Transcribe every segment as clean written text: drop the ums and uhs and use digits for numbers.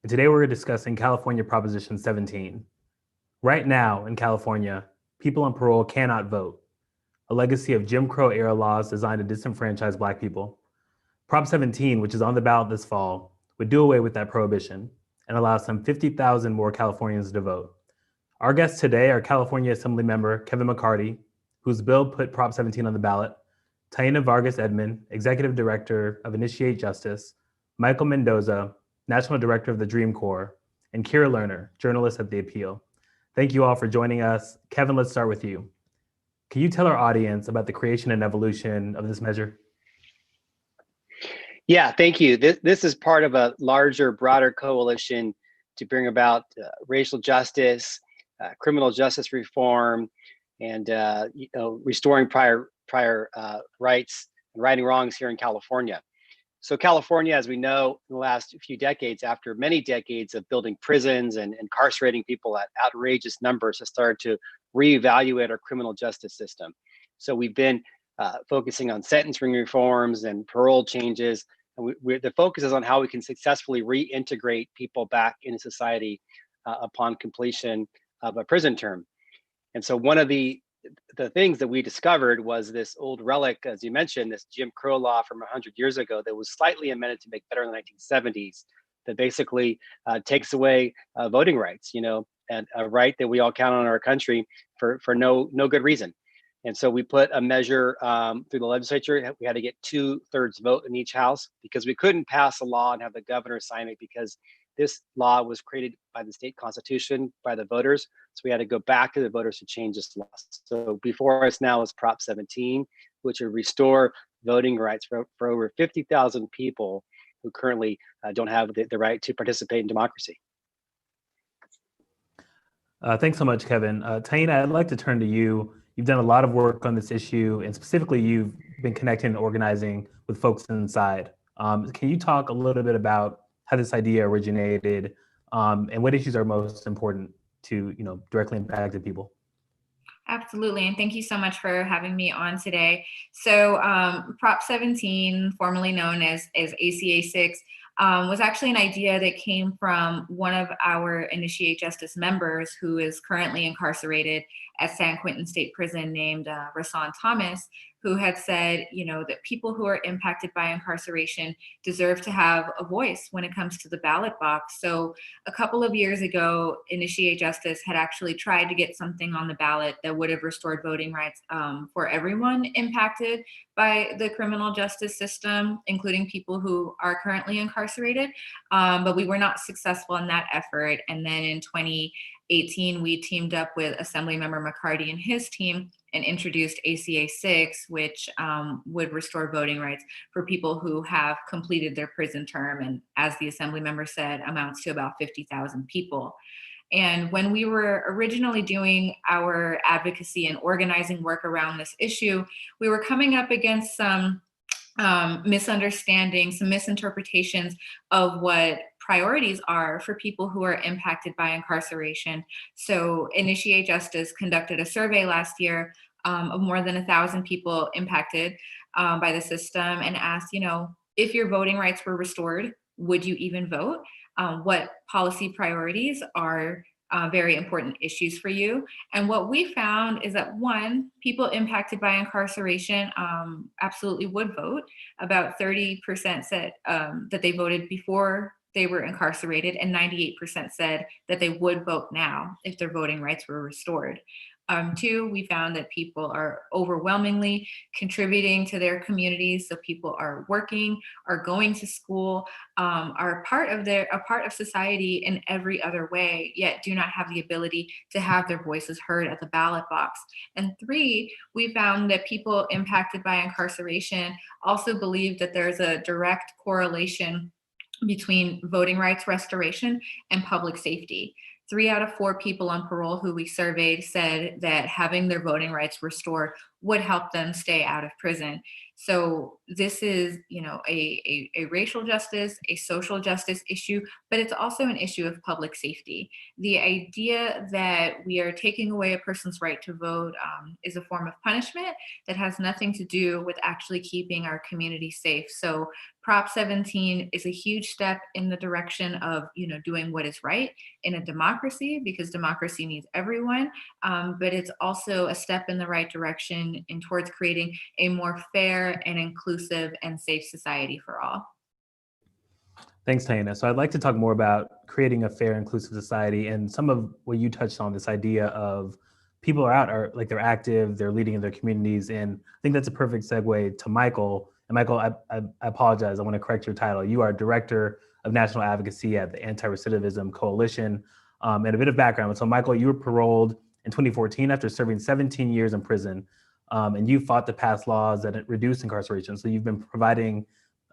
and today we're discussing California Proposition 17. Right now in California, people on parole cannot vote, a legacy of Jim Crow era laws designed to disenfranchise Black people. Prop 17, which is on the ballot this fall, would do away with that prohibition and allow some 50,000 more Californians to vote. Our guests today are California Assemblymember Kevin McCarty, whose bill put Prop 17 on the ballot, Taina Vargas Edmond, Executive Director of Initiate Justice, Michael Mendoza, National Director of the Dream Corps, and Kira Lerner, journalist at The Appeal. Thank you all for joining us. Kevin, let's start with you. Can you tell our audience about the creation and evolution of this measure? Yeah, thank you. This is part of a larger, broader coalition to bring about racial justice, criminal justice reform, and restoring prior rights and righting wrongs here in California. So California, as we know, in the last few decades, after many decades of building prisons and incarcerating people at outrageous numbers, has started to reevaluate our criminal justice system. So we've been focusing on sentencing reforms and parole changes. And the focus is on how we can successfully reintegrate people back into society upon completion of a prison term. And so one of the things that we discovered was this old relic, as you mentioned, this Jim Crow law from 100 years ago that was slightly amended to make better in the 1970s, that basically takes away voting rights, and a right that we all count on in our country for no good reason. And so we put a measure through the legislature. We had to get 2/3 vote in each house because we couldn't pass a law and have the governor sign it because this law was created by the state constitution, by the voters. So we had to go back to the voters to change this law. So before us now is Prop 17, which would restore voting rights for over 50,000 people who currently don't have the right to participate in democracy. Thanks so much, Kevin. Taina, I'd like to turn to you. You've done a lot of work on this issue, and specifically you've been connecting and organizing with folks inside. Can you talk a little bit about how this idea originated and what issues are most important to directly impacted people? Absolutely, and thank you so much for having me on today. So Prop 17, formerly known as ACA 6, was actually an idea that came from one of our Initiate Justice members who is currently incarcerated at San Quentin State Prison, named Rasan Thomas, who had said, that people who are impacted by incarceration deserve to have a voice when it comes to the ballot box. So a couple of years ago, Initiate Justice had actually tried to get something on the ballot that would have restored voting rights for everyone impacted by the criminal justice system, including people who are currently incarcerated. But we were not successful in that effort. And then in 2018, we teamed up with Assemblymember McCarty and his team and introduced ACA 6, which would restore voting rights for people who have completed their prison term, and as the Assembly member said, amounts to about 50,000 people. And when we were originally doing our advocacy and organizing work around this issue, we were coming up against some misunderstandings, some misinterpretations of what priorities are for people who are impacted by incarceration. So Initiate Justice conducted a survey last year of more than 1,000 people impacted by the system and asked, if your voting rights were restored, would you even vote? What policy priorities are very important issues for you? And what we found is that, one, people impacted by incarceration absolutely would vote. About 30% said that they voted before they were incarcerated, and 98% said that they would vote now if their voting rights were restored. Two, we found that people are overwhelmingly contributing to their communities. So people are working, are going to school, are a part of society in every other way, yet do not have the ability to have their voices heard at the ballot box. And three, we found that people impacted by incarceration also believe that there's a direct correlation between voting rights restoration and public safety. 3 out of 4 people on parole who we surveyed said that having their voting rights restored would help them stay out of prison. So this is, a racial justice, a social justice issue, but it's also an issue of public safety. The idea that we are taking away a person's right to vote is a form of punishment that has nothing to do with actually keeping our community safe. So Prop 17 is a huge step in the direction of, doing what is right in a democracy, because democracy needs everyone. But it's also a step in the right direction and towards creating a more fair and inclusive and safe society for all. Thanks, Taina. So I'd like to talk more about creating a fair, inclusive society, and some of what you touched on, this idea of people they're active, they're leading in their communities. And I think that's a perfect segue to Michael. And Michael, I apologize, I want to correct your title. You are Director of National Advocacy at the Anti-Recidivism Coalition. And a bit of background. So Michael, you were paroled in 2014 after serving 17 years in prison. And you fought to pass laws that reduce incarceration. So you've been providing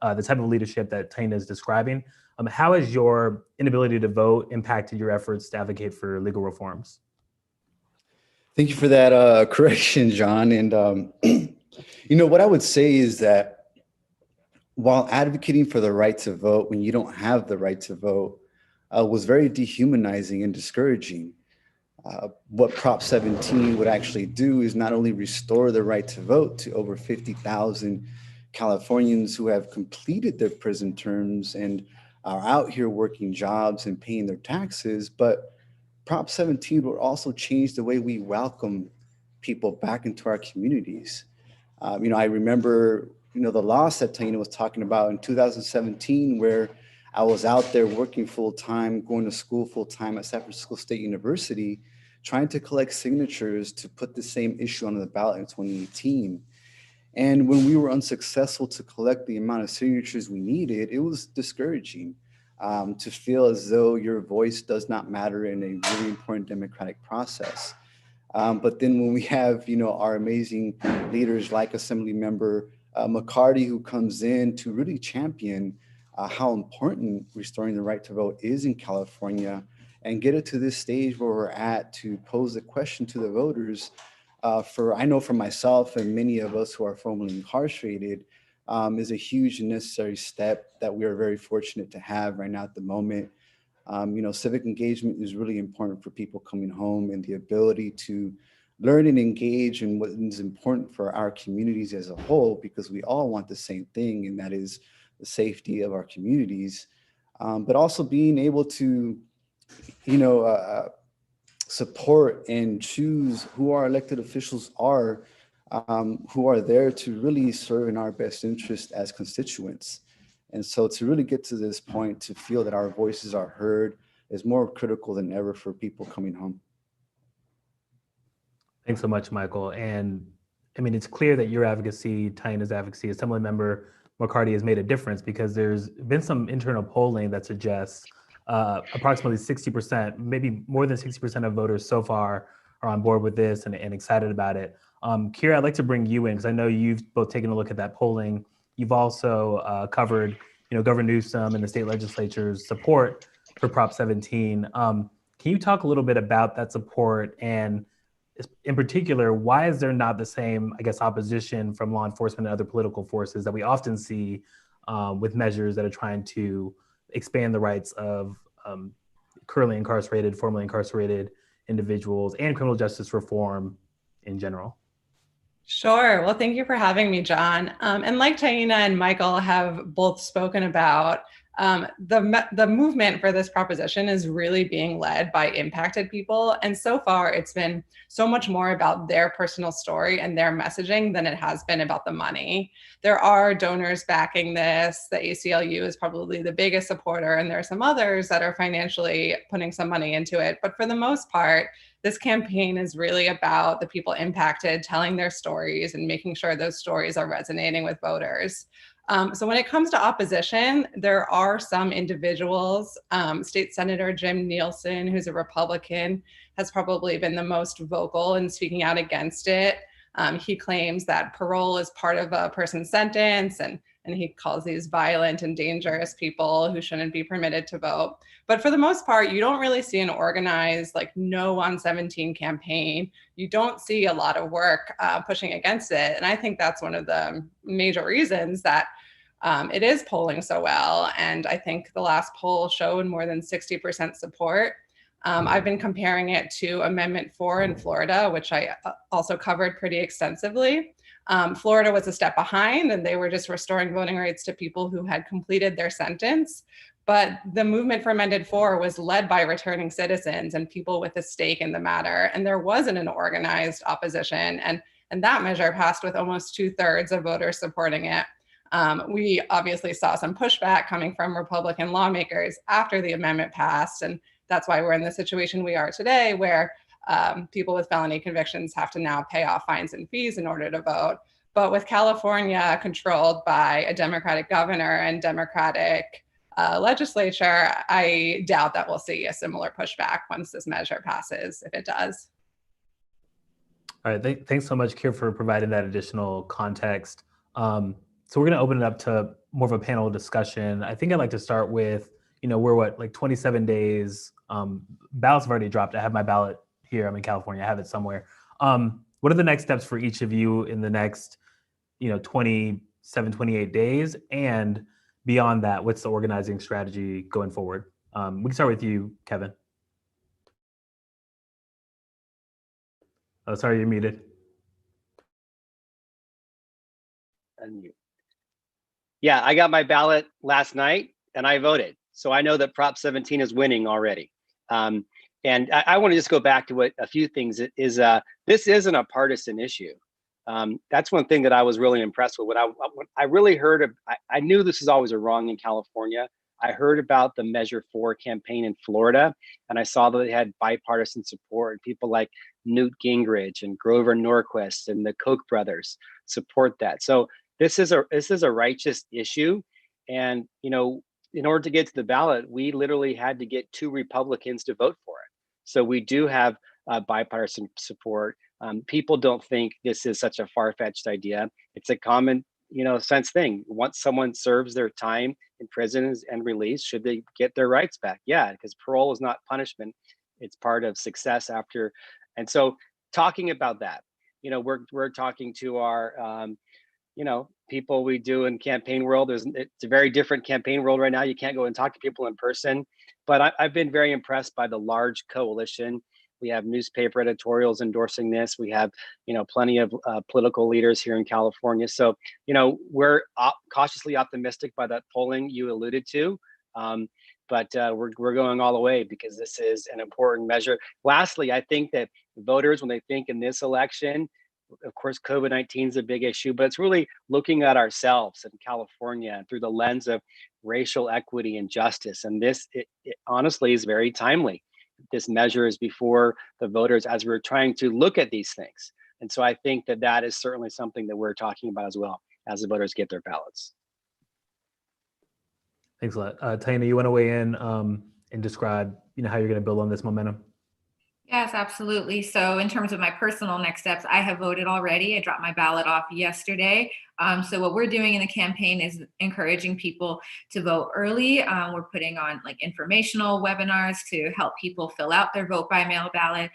the type of leadership that Taina is describing. How has your inability to vote impacted your efforts to advocate for legal reforms? Thank you for that correction, John. And, what I would say is that while advocating for the right to vote when you don't have the right to vote was very dehumanizing and discouraging. What Prop 17 would actually do is not only restore the right to vote to over 50,000 Californians who have completed their prison terms and are out here working jobs and paying their taxes, but Prop 17 would also change the way we welcome people back into our communities. I remember, the loss that Taina was talking about in 2017, where I was out there working full-time, going to school full-time at San Francisco State University, trying to collect signatures to put the same issue on the ballot in 2018. And when we were unsuccessful to collect the amount of signatures we needed, it was discouraging to feel as though your voice does not matter in a really important democratic process. But then when we have, our amazing leaders like Assemblymember McCarty, who comes in to really champion how important restoring the right to vote is in California, and get it to this stage where we're at to pose the question to the voters. I know for myself and many of us who are formerly incarcerated, is a huge and necessary step that we are very fortunate to have right now at the moment. Civic engagement is really important for people coming home, and the ability to learn and engage in what is important for our communities as a whole, because we all want the same thing, and that is the safety of our communities, but also being able to, support and choose who our elected officials are, who are there to really serve in our best interest as constituents. And so to really get to this point, to feel that our voices are heard, is more critical than ever for people coming home. Thanks so much, Michael. And it's clear that your advocacy, Taina's advocacy, Assemblymember McCarty, has made a difference, because there's been some internal polling that suggests approximately 60%, maybe more than 60% of voters so far are on board with this and excited about it. Kira, I'd like to bring you in, because I know you've both taken a look at that polling. You've also covered, Governor Newsom and the state legislature's support for Prop 17. Can you talk a little bit about that support, and in particular, why is there not the same, opposition from law enforcement and other political forces that we often see with measures that are trying to expand the rights of currently incarcerated, formerly incarcerated individuals, and criminal justice reform in general? Sure. Well, thank you for having me, John. And like Taina and Michael have both spoken about, the movement for this proposition is really being led by impacted people. And so far, it's been so much more about their personal story and their messaging than it has been about the money. There are donors backing this. The ACLU is probably the biggest supporter, and there are some others that are financially putting some money into it. But for the most part, this campaign is really about the people impacted telling their stories and making sure those stories are resonating with voters. So when it comes to opposition, there are some individuals. State Senator Jim Nielsen, who's a Republican, has probably been the most vocal in speaking out against it. He claims that parole is part of a person's sentence, and and he calls these violent and dangerous people who shouldn't be permitted to vote. But for the most part, you don't really see an organized like No on 17 campaign. You don't see a lot of work pushing against it. And I think that's one of the major reasons that it is polling so well. And I think the last poll showed more than 60% support. I've been comparing it to Amendment 4 in Florida, which I also covered pretty extensively. Florida was a step behind, and they were just restoring voting rights to people who had completed their sentence. But the movement for Amendment 4 was led by returning citizens and people with a stake in the matter. And there wasn't an organized opposition. And that measure passed with almost 2/3 of voters supporting it. We obviously saw some pushback coming from Republican lawmakers after the amendment passed. And that's why we're in the situation we are today, where people with felony convictions have to now pay off fines and fees in order to vote. But with California controlled by a Democratic governor and Democratic legislature, I doubt that we'll see a similar pushback once this measure passes, if it does. All right, thanks so much, Kier, for providing that additional context. So we're going to open it up to more of a panel discussion. I think I'd like to start with, we're like 27 days. Ballots have already dropped. I have my ballot here. I'm in California. I have it somewhere. What are the next steps for each of you in the next, 27, 28 days? And beyond that, what's the organizing strategy going forward? We can start with you, Kevin. Oh, sorry, you're muted. Unmute. Yeah, I got my ballot last night and I voted. So I know that Prop 17 is winning already. And I want to just go back to what a few things is. This isn't a partisan issue. That's one thing that I was really impressed with. What I really heard, I knew this is always a wrong in California. I heard about the Measure 4 campaign in Florida, and I saw that it had bipartisan support. People like Newt Gingrich and Grover Norquist and the Koch brothers support that. So this is a righteous issue. And, in order to get to the ballot, we literally had to get 2 Republicans to vote for it. So we do have bipartisan support. People don't think this is such a far-fetched idea. It's a common, sense thing. Once someone serves their time in prison and released, should they get their rights back? Yeah, because parole is not punishment. It's part of success after. And so talking about that, we're talking to our, people we do in campaign world. It's a very different campaign world right now. You can't go and talk to people in person, but I've been very impressed by the large coalition. We have newspaper editorials endorsing this. We have, plenty of political leaders here in California. So, we're cautiously optimistic by that polling you alluded to. But we're going all the way because this is an important measure. Lastly, I think that voters, when they think in this election, of course, COVID-19 is a big issue, but it's really looking at ourselves in California through the lens of racial equity and justice. And this, it honestly is very timely. This measure is before the voters as we're trying to look at these things. And so I think that is certainly something that we're talking about as well as the voters get their ballots. Thanks a lot. Taina, you want to weigh in and describe, how you're going to build on this momentum? Yes, absolutely. So in terms of my personal next steps, I have voted already. I dropped my ballot off yesterday. So what we're doing in the campaign is encouraging people to vote early. We're putting on like informational webinars to help people fill out their vote by mail ballot.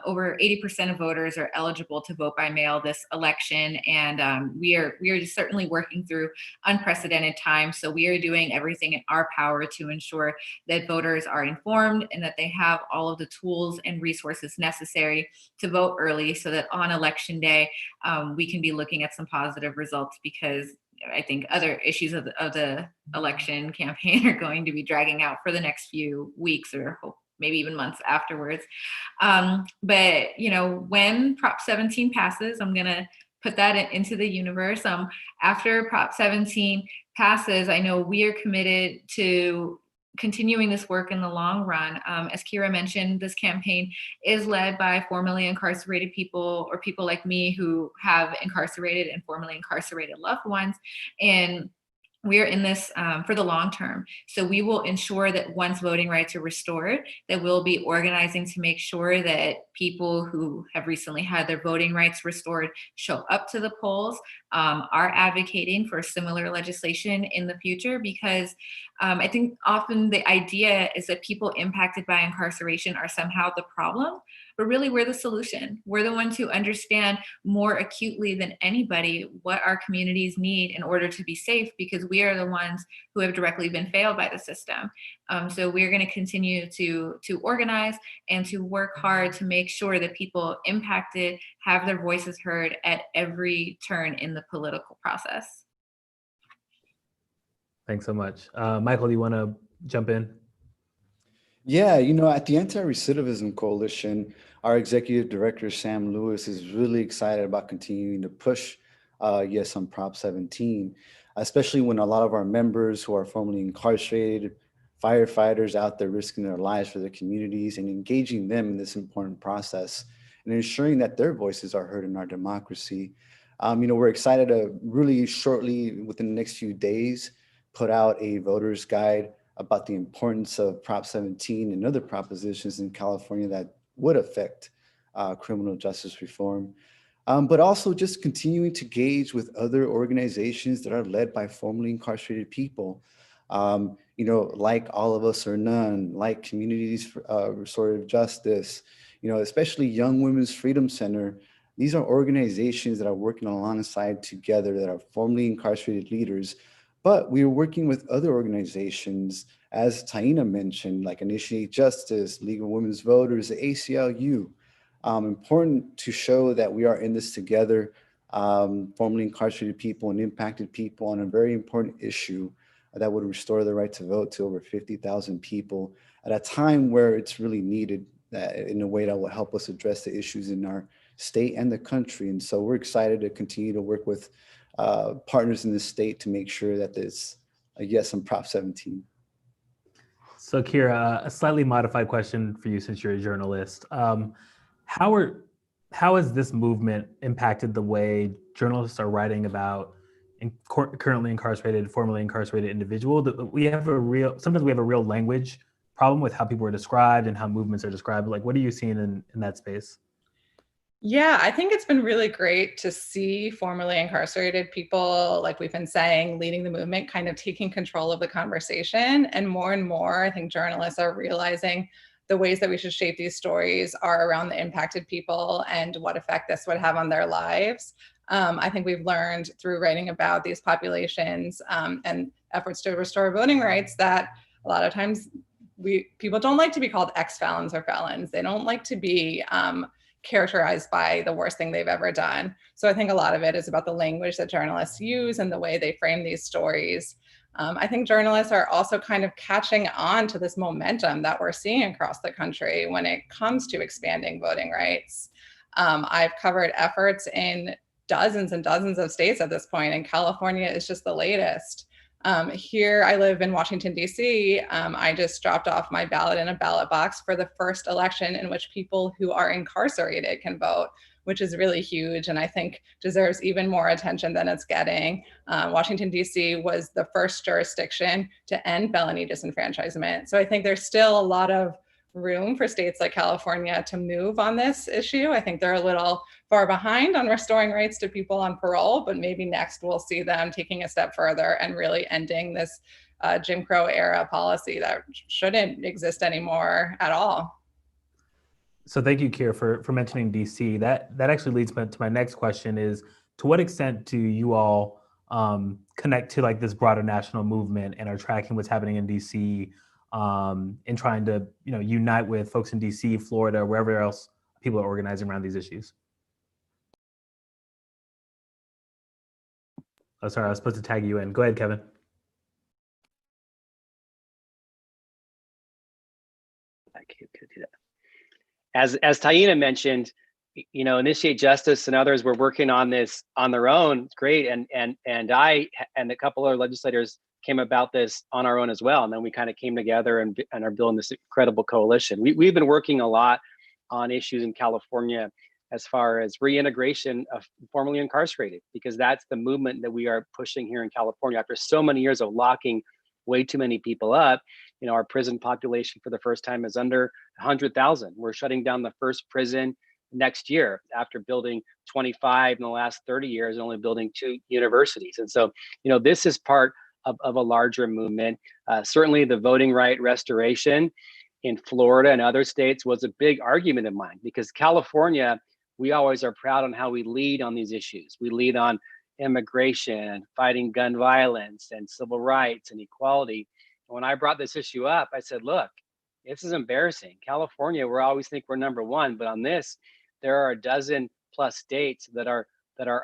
Over 80% of voters are eligible to vote by mail this election. And we are certainly working through unprecedented times. So we are doing everything in our power to ensure that voters are informed and that they have all of the tools and resources necessary to vote early so that on election day, we can be looking at some positive results, because I think other issues of the election campaign are going to be dragging out for the next few weeks or maybe even months afterwards. But when Prop 17 passes, I'm going to put that into the universe. After Prop 17 passes, I know we are committed to continuing this work in the long run. As Kira mentioned, this campaign is led by formerly incarcerated people or people like me who have incarcerated and formerly incarcerated loved ones. And we are in this for the long term. So we will ensure that once voting rights are restored, that we'll be organizing to make sure that people who have recently had their voting rights restored show up to the polls, are advocating for similar legislation in the future, because I think often the idea is that people impacted by incarceration are somehow the problem, but really we're the solution. We're the ones who understand more acutely than anybody what our communities need in order to be safe, because we are the ones who have directly been failed by the system. So we're going to continue to organize and to work hard to make sure that people impacted have their voices heard at every turn in the political process. Thanks so much. Michael, do you want to jump in? Yeah, at the Anti-Recidivism Coalition, our executive director, Sam Lewis, is really excited about continuing to push yes on Prop 17, especially when a lot of our members who are formerly incarcerated, firefighters out there risking their lives for their communities, and engaging them in this important process and ensuring that their voices are heard in our democracy. We're excited to really shortly, within the next few days, put out a voter's guide about the importance of Prop 17 and other propositions in California that would affect criminal justice reform. But also just continuing to engage with other organizations that are led by formerly incarcerated people, like All of Us or None, like Communities for Restorative Justice, especially Young Women's Freedom Center. These are organizations that are working alongside together that are formerly incarcerated leaders. But we are working with other organizations, as Taina mentioned, like Initiate Justice, League of Women's Voters, the ACLU. Important to show that we are in this together, formerly incarcerated people and impacted people, on a very important issue that would restore the right to vote to over 50,000 people at a time where it's really needed, in a way that will help us address the issues in our state and the country. And so we're excited to continue to work with partners in the state to make sure that there's a yes on Prop 17. So Kira, a slightly modified question for you since you're a journalist. How has this movement impacted the way journalists are writing about currently incarcerated, formerly incarcerated individuals? Sometimes we have a real language problem with how people are described and how movements are described. Like, what are you seeing in that space? Yeah, I think it's been really great to see formerly incarcerated people, like we've been saying, leading the movement, kind of taking control of the conversation. And more, I think journalists are realizing the ways that we should shape these stories are around the impacted people and what effect this would have on their lives. I think we've learned through writing about these populations and efforts to restore voting rights that a lot of times people don't like to be called ex-felons or felons. They don't like to be characterized by the worst thing they've ever done. So I think a lot of it is about the language that journalists use and the way they frame these stories. I think journalists are also kind of catching on to this momentum that we're seeing across the country when it comes to expanding voting rights. I've covered efforts in dozens and dozens of states at this point, and California is just the latest. Here, I live in Washington, D.C. I just dropped off my ballot in a ballot box for the first election in which people who are incarcerated can vote, which is really huge and I think deserves even more attention than it's getting. Washington, D.C. was the first jurisdiction to end felony disenfranchisement. So I think there's still a lot of room for states like California to move on this issue. I think they're a little far behind on restoring rights to people on parole, but maybe next we'll see them taking a step further and really ending this Jim Crow era policy that shouldn't exist anymore at all. So thank you, Kira, for mentioning DC. That actually leads me to my next question is, to what extent do you all connect to like this broader national movement and are tracking what's happening in DC and trying to unite with folks in DC, Florida, wherever else people are organizing around these issues? Oh, sorry, I was supposed to tag you in. Go ahead, Kevin. I could do that. As Taina mentioned, Initiate Justice and others were working on this on their own. It's great, and I and a couple other legislators came about this on our own as well. And then we kind of came together and are building this incredible coalition. We've been working a lot on issues in California as far as reintegration of formerly incarcerated, because that's the movement that we are pushing here in California. After so many years of locking way too many people up, our prison population for the first time is under 100,000. We're shutting down the first prison next year after building 25 in the last 30 years and only building 2 universities. And so, this is part of a larger movement. Certainly the voting right restoration in Florida and other states was a big argument of mine, because California, we always are proud on how we lead on these issues. We lead on immigration, fighting gun violence, and civil rights and equality. And when I brought this issue up, I said, look, this is embarrassing. California, we always think we're number one, but on this, there are a dozen plus states that are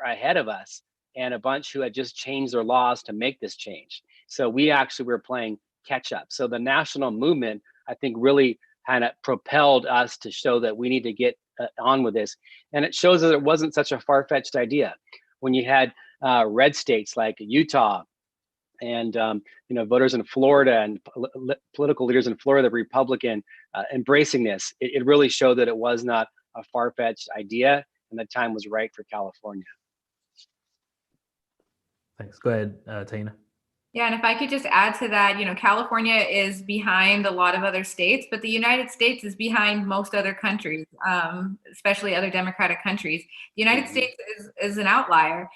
ahead of us, and a bunch who had just changed their laws to make this change. So we actually were playing catch up. So the national movement, I think, really kind of propelled us to show that we need to get on with this. And it shows that it wasn't such a far-fetched idea. When you had red states like Utah and voters in Florida and political leaders in Florida, Republican, embracing this, it really showed that it was not a far-fetched idea, and the time was right for California. Thanks. Go ahead, Taina. Yeah, and if I could just add to that, California is behind a lot of other states, but the United States is behind most other countries, especially other democratic countries. The United States is an outlier.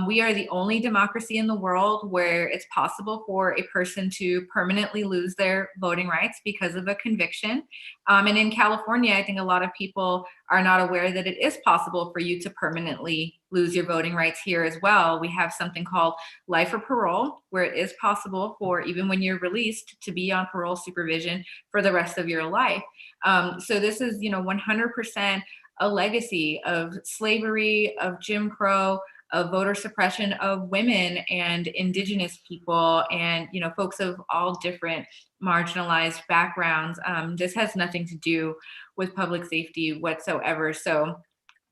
We are the only democracy in the world where it's possible for a person to permanently lose their voting rights because of a conviction. And in California, I think a lot of people are not aware that it is possible for you to permanently lose your voting rights here as well. We have something called life or parole, where it is possible for, even when you're released, to be on parole supervision for the rest of your life. So this is, 100% a legacy of slavery, of Jim Crow, of voter suppression of women and indigenous people and, folks of all different marginalized backgrounds. This has nothing to do with public safety whatsoever. So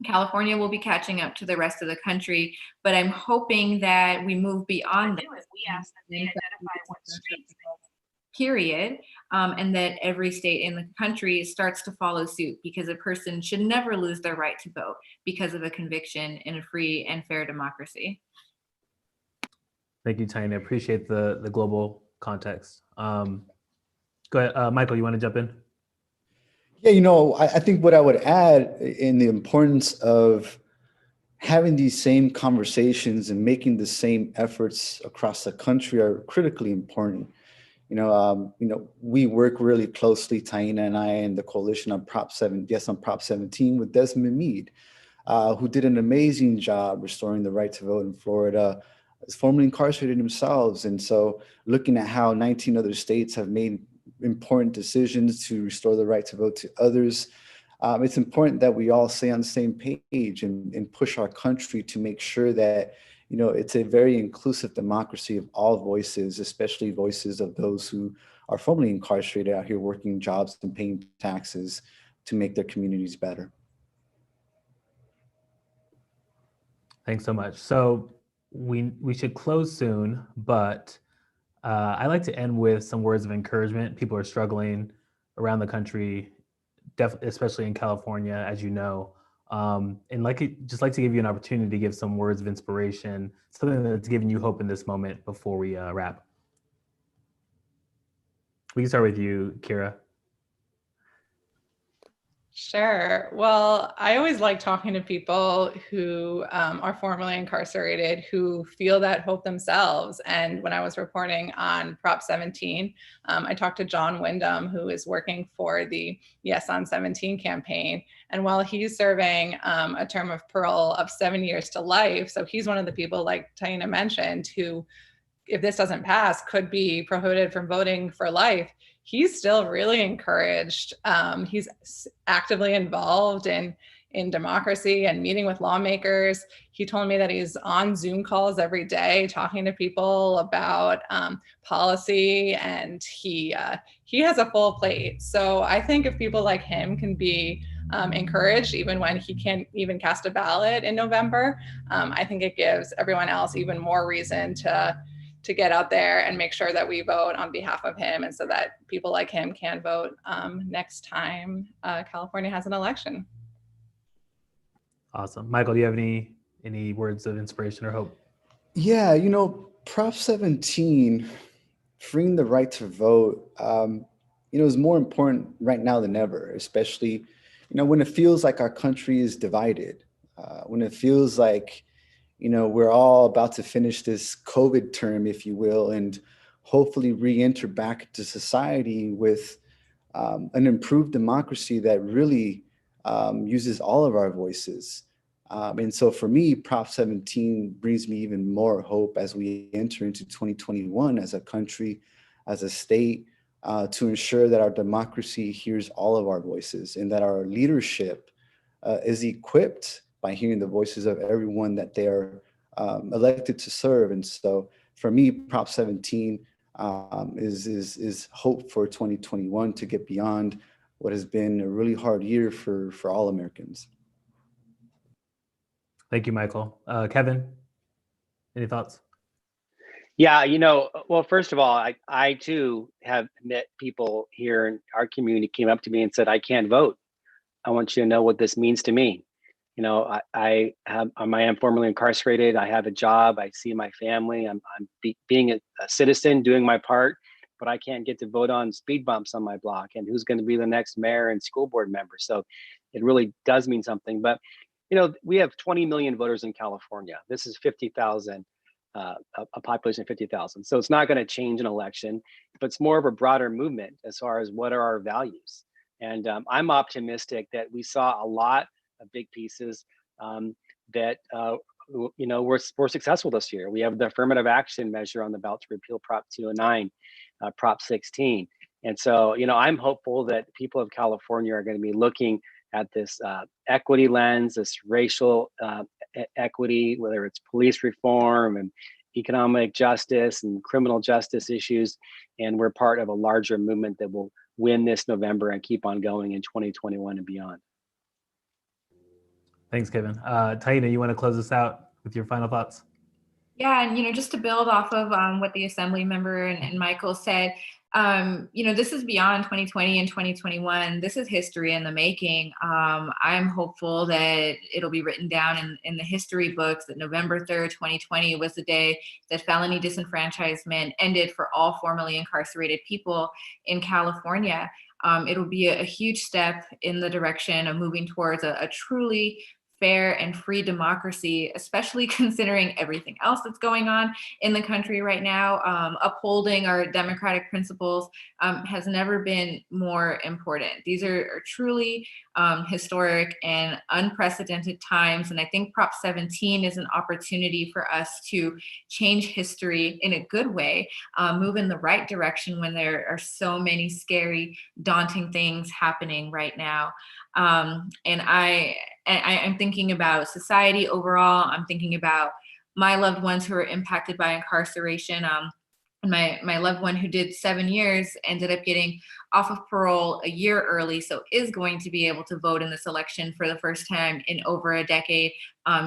California will be catching up to the rest of the country, but I'm hoping that we move beyond that. We ask that they identify what streets period, and that every state in the country starts to follow suit, because a person should never lose their right to vote because of a conviction in a free and fair democracy. Thank you, Taina. Appreciate the global context. Go ahead, Michael, you want to jump in? Yeah, I think what I would add in the importance of having these same conversations and making the same efforts across the country are critically important. We work really closely, Taina and I, and the coalition on Prop 17 with Desmond Meade, who did an amazing job restoring the right to vote in Florida, is formerly incarcerated themselves. And so looking at how 19 other states have made important decisions to restore the right to vote to others, it's important that we all stay on the same page and push our country to make sure that it's a very inclusive democracy of all voices, especially voices of those who are formerly incarcerated out here working jobs and paying taxes to make their communities better. Thanks so much. So we should close soon, but I like to end with some words of encouragement. People are struggling around the country, especially in California, as you know. And just like to give you an opportunity to give some words of inspiration, something that's giving you hope in this moment before we wrap. We can start with you, Kira. Sure. Well, I always like talking to people who are formerly incarcerated, who feel that hope themselves. And when I was reporting on Prop 17, I talked to John Wyndham, who is working for the Yes on 17 campaign. And while he's serving a term of parole of 7 years to life, so he's one of the people, like Taina mentioned, who, if this doesn't pass, could be prohibited from voting for life. He's still really encouraged. He's actively involved in democracy and meeting with lawmakers. He told me that he's on Zoom calls every day talking to people about policy, and he has a full plate. So I think if people like him can be encouraged, even when he can't even cast a ballot in November, I think it gives everyone else even more reason to get out there and make sure that we vote on behalf of him, and so that people like him can vote next time California has an election. Awesome. Michael, do you have any words of inspiration or hope? Yeah, Prop 17, freeing the right to vote, is more important right now than ever, especially, when it feels like our country is divided, when it feels like, we're all about to finish this COVID term, if you will, and hopefully re-enter back into society with an improved democracy that really uses all of our voices. And so for me, Prop 17 brings me even more hope as we enter into 2021 as a country, as a state, to ensure that our democracy hears all of our voices and that our leadership is equipped by hearing the voices of everyone that they are elected to serve. And so for me, Prop 17 is hope for 2021 to get beyond what has been a really hard year for all Americans. Thank you, Michael. Kevin, any thoughts? Yeah, well, first of all, I too have met people here in our community came up to me and said, I can't vote. I want you to know what this means to me. I am formerly incarcerated. I have a job. I see my family. I'm being a citizen, doing my part, but I can't get to vote on speed bumps on my block and who's going to be the next mayor and school board member. So it really does mean something. But, we have 20 million voters in California. This is 50,000, a population of 50,000. So it's not going to change an election, but it's more of a broader movement as far as what are our values. And I'm optimistic that we saw a lot of big pieces that we're successful this year. We have the affirmative action measure on the ballot to repeal Prop 209, Prop 16, and so I'm hopeful that people of California are going to be looking at this equity lens, this racial equity, whether it's police reform and economic justice and criminal justice issues, and we're part of a larger movement that will win this November and keep on going in 2021 and beyond. Thanks, Kevin. Taina, you want to close us out with your final thoughts? Yeah, and just to build off of what the Assembly member and Michael said, this is beyond 2020 and 2021. This is history in the making. I'm hopeful that it'll be written down in the history books that November 3rd, 2020 was the day that felony disenfranchisement ended for all formerly incarcerated people in California. It'll be a huge step in the direction of moving towards a truly fair and free democracy, especially considering everything else that's going on in the country right now. Upholding our democratic principles has never been more important. These are truly historic and unprecedented times. And I think Prop 17 is an opportunity for us to change history in a good way, move in the right direction when there are so many scary, daunting things happening right now. And I'm thinking about society overall. I'm thinking about my loved ones who are impacted by incarceration. My loved one who did 7 years ended up getting off of parole a year early, so is going to be able to vote in this election for the first time in over a decade.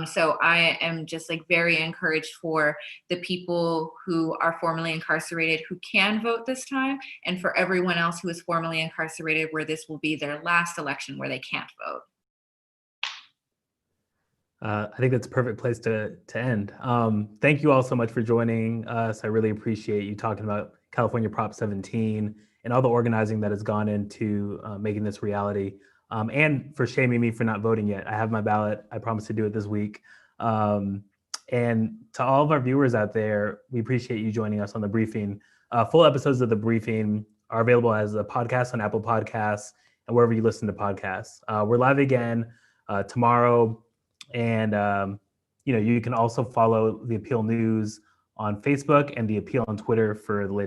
So I am just very encouraged for the people who are formerly incarcerated who can vote this time, and for everyone else who is formerly incarcerated where this will be their last election where they can't vote. I think that's a perfect place to end. Thank you all so much for joining us. I really appreciate you talking about California Prop 17 and all the organizing that has gone into making this reality, and for shaming me for not voting yet. I have my ballot. I promise to do it this week. And to all of our viewers out there, we appreciate you joining us on The Briefing. Full episodes of The Briefing are available as a podcast on Apple Podcasts and wherever you listen to podcasts. We're live again tomorrow. And, you can also follow The Appeal News on Facebook and The Appeal on Twitter for the latest